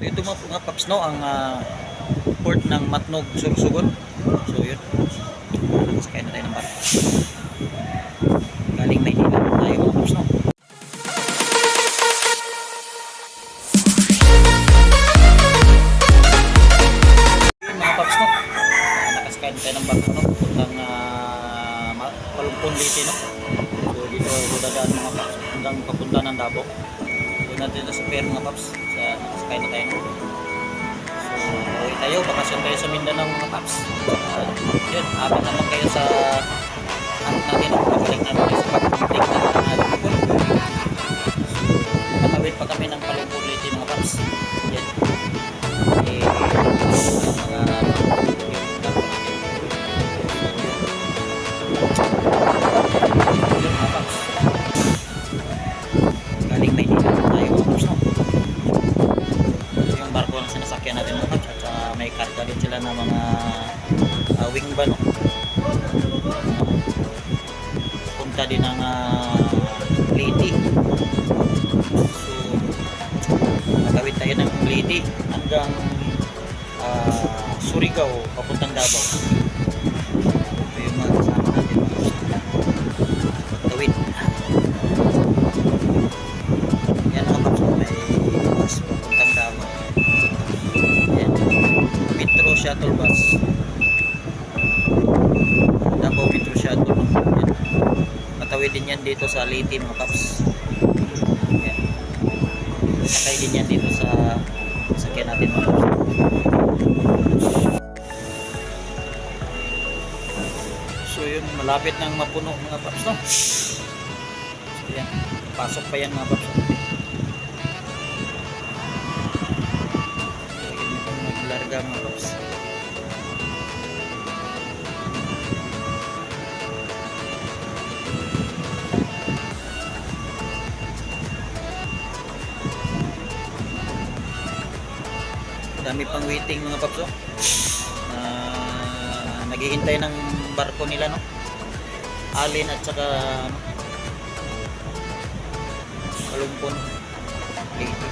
So ito mga paps no, ang port ng Matnog, Sorsogon. So yun, sakay na tayo ng barko. Galing Maynila tayo mga paps no. Yun mga paps no, nakasakay na tayo ng barko no, puntang Palumpon Leyte no. So dito dadaan mga paps hanggang papunta ng Davao. Doon natin sa pier mga paps, nakasakay na tayo no. Tayo, bakasyon tayo sa Mindanao mga paps. Yun, abang naman kayo sa natin ang pabalik namin sa pag-complete na Lupon. Patawid pa kami ng Palumpon Leyte mga paps. Yan. Yun mga paps. Galing Maynila tayo mga paps no. Yung barko ang sinasakyan natin mga paps. May karga din sila ng mga wing ba no? Punta din ng Leyte. So natawid tayo ng Leyte hanggang Surigao papuntang Davao. Ito yung mga kasama natin tawid. Yan mga kapso, may bus papuntang Davao. Metro shuttle bus, Davao Metro shuttle. Yan. Matawid din yan dito sa Leyte mga paps. Yan. Sakay din yan dito sa sakyan natin mga paps. So yun, malapit nang mapuno mga paps no. So yan, pasok pa yan mga paps. Larga mga paps. Dami pang waiting mga paps oh. Naghihintay ng barko nila no. Alin at saka Palumpon Leyte.